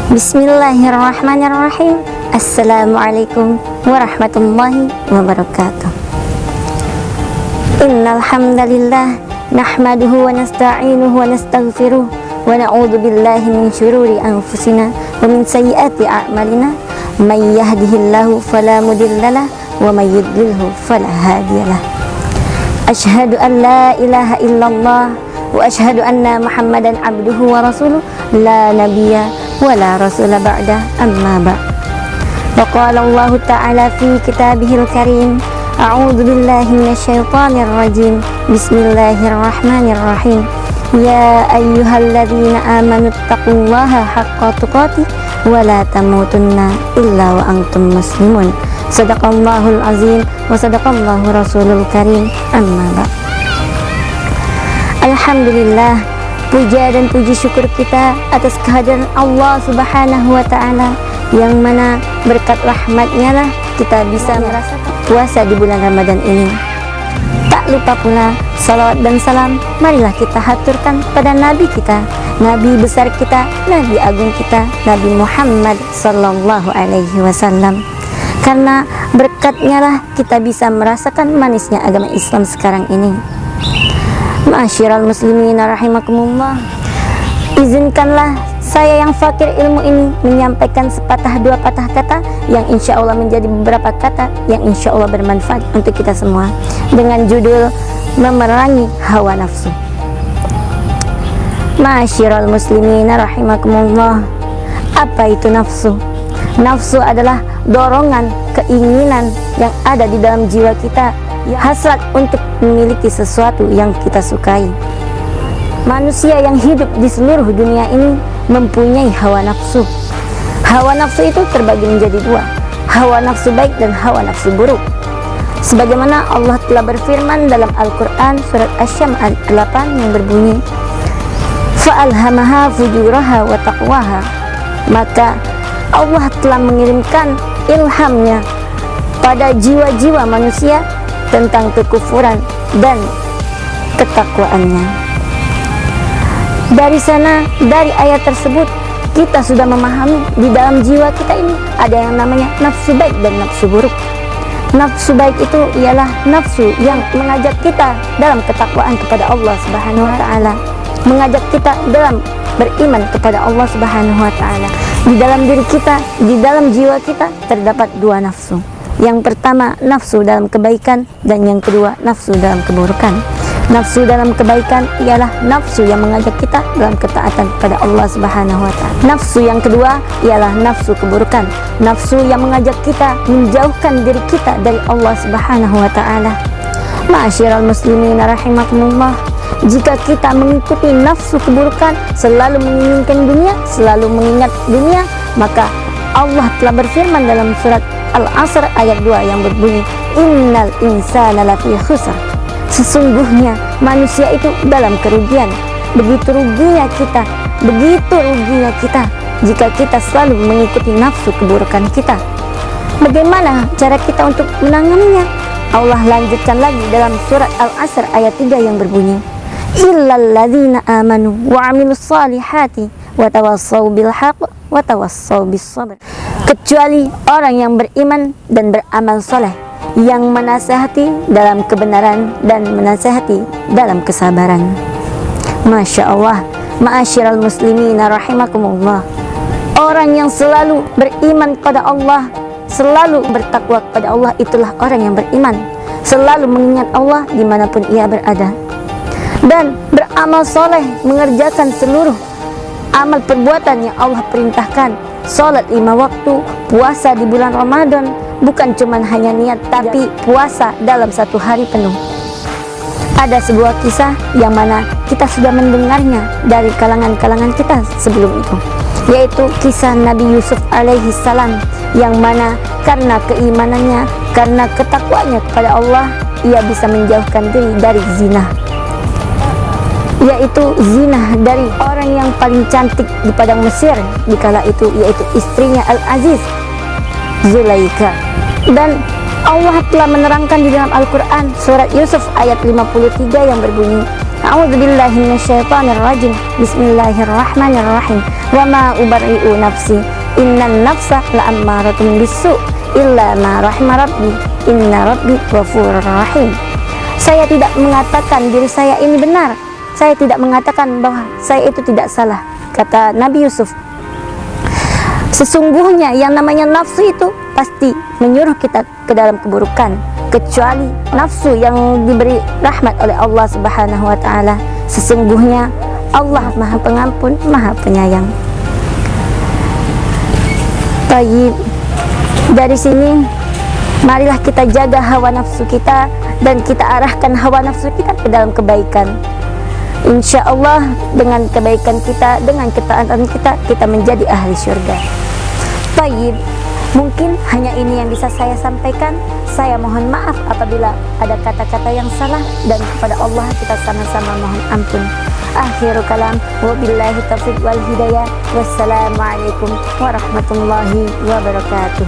Bismillahirrahmanirrahim. Assalamualaikum warahmatullahi wabarakatuh. Innal hamdalillah nahmaduhu wa nasta'inuhu wa nastaghfiruh wa na'udzu billahi min syururi anfusina wa min sayyiati a'malina. May yahdihillahu fala mudhillalah wa may yudlilhu fala hadiyalah. Asyhadu an la ilaha illallah wa asyhadu anna Muhammadan abduhu wa rasuluh la nabiyya wala rasula ba'da amma ba'. Wa qala Allah ta'ala fi kitabihil karim, a'udzu billahi minasyaitonir rajim. Bismillahirrahmanirrahim. Ya ayyuhalladzina amanu taqullaha haqqa tuqatih wa la tamutunna illa wa antum muslimun. Sadaqallahul azim wa sadaqallahu rasulul karim. Amma ba'. Alhamdulillah, puja dan puji syukur kita atas kehadiran Allah Subhanahu wa Ta'ala, yang mana berkat rahmatnya lah kita bisa merasakan puasa di bulan Ramadan ini. Tak lupa pula salawat dan salam marilah kita haturkan pada Nabi kita, Nabi besar kita, Nabi agung kita, Nabi Muhammad sallallahu alaihi wasallam. Karena berkatnya lah kita bisa merasakan manisnya agama Islam sekarang ini. Ma'asyiral muslimin rahimakumullah, izinkanlah saya yang fakir ilmu ini menyampaikan sepatah dua patah kata yang insya Allah menjadi beberapa kata yang insya Allah bermanfaat untuk kita semua, dengan judul memerangi hawa nafsu. Ma'asyiral muslimin rahimakumullah, apa itu nafsu? Nafsu adalah dorongan, keinginan yang ada di dalam jiwa kita, hasrat untuk memiliki sesuatu yang kita sukai. Manusia yang hidup di seluruh dunia ini mempunyai hawa nafsu. Hawa nafsu itu terbagi menjadi dua, hawa nafsu baik dan hawa nafsu buruk. Sebagaimana Allah telah berfirman dalam Al-Quran surat Asy-Syams ayat 8 yang berbunyi, fa'alhamaha fujuraha wa taqwaha. Maka Allah telah mengirimkan ilhamnya pada jiwa-jiwa manusia tentang kekufuran dan ketakwaannya. Dari sana, dari ayat tersebut, kita sudah memahami di dalam jiwa kita ini ada yang namanya nafsu baik dan nafsu buruk. Nafsu baik itu ialah nafsu yang mengajak kita dalam ketakwaan kepada Allah Subhanahu wa Ta'ala, mengajak kita dalam beriman kepada Allah Subhanahu wa Ta'ala. Di dalam diri kita, di dalam jiwa kita terdapat dua nafsu. Yang pertama nafsu dalam kebaikan, dan yang kedua nafsu dalam keburukan. Nafsu dalam kebaikan ialah nafsu yang mengajak kita dalam ketaatan kepada Allah Subhanahu wa Ta'ala. Nafsu yang kedua ialah nafsu keburukan, nafsu yang mengajak kita menjauhkan diri kita dari Allah Subhanahu wa Ta'ala. Ma'asyiral muslimin rahimakumullah, jika kita mengikuti nafsu keburukan, selalu menginginkan dunia, selalu mengingat dunia, maka Allah telah berfirman dalam surat Al-Asr ayat 2 yang berbunyi, innal insana lafi khusr. Sesungguhnya manusia itu dalam kerugian. Begitu ruginya kita jika kita selalu mengikuti nafsu keburukan kita. Bagaimana cara kita untuk menanganinya? Allah lanjutkan lagi dalam surat Al-Asr ayat 3 yang berbunyi, illal ladzina amanu wa amilus salihati wa tawassaw bil haqq wa tawassaw bis sabr. Kecuali orang yang beriman dan beramal soleh, yang menasihati dalam kebenaran dan menasihati dalam kesabaran. Masya Allah, ma'asyiral muslimin rahimakumullah, orang yang selalu beriman kepada Allah, selalu bertakwa kepada Allah, itulah orang yang beriman, selalu mengingat Allah dimanapun ia berada, dan beramal soleh, mengerjakan seluruh amal perbuatan yang Allah perintahkan. Salat 5 waktu, puasa di bulan Ramadan, bukan cuma hanya niat, tapi puasa dalam 1 hari penuh. Ada sebuah kisah yang mana kita sudah mendengarnya dari kalangan-kalangan kita sebelum itu, yaitu kisah Nabi Yusuf alaihi salam, yang mana karena keimanannya, karena ketakwaannya kepada Allah, ia bisa menjauhkan diri dari zina, yaitu zina dari orang yang paling cantik di padang Mesir di kala itu, yaitu istrinya Al-Aziz, Zulaikha. Dan Allah telah menerangkan di dalam Al-Quran surat Yusuf ayat 53 yang berbunyi, A'udzubillahi minasyaitonirrajim. Bismillahirrahmanirrahim. Wa ma ubarri'u nafsi. Innan nafsa la'ammaratun bisu' illa ma rahima rabbi. Inna rabbi ghafurur rahim. Saya tidak mengatakan diri saya ini benar. Saya tidak mengatakan bahwa saya itu tidak salah. Kata Nabi Yusuf, sesungguhnya yang namanya nafsu itu pasti menyuruh kita ke dalam keburukan, kecuali nafsu yang diberi rahmat oleh Allah Subhanahu wa taala. Sesungguhnya Allah Maha Pengampun, Maha Penyayang. Baik, dari sini marilah kita jaga hawa nafsu kita dan kita arahkan hawa nafsu kita ke dalam kebaikan. Insya Allah dengan kebaikan kita, dengan ketaatan kita, kita menjadi ahli syurga. Baik, mungkin hanya ini yang bisa saya sampaikan. Saya mohon maaf apabila ada kata-kata yang salah, dan kepada Allah kita sama-sama mohon ampun. Akhirul kalam, wabillahi taufiq wal hidayah. Wassalamualaikum warahmatullahi wabarakatuh.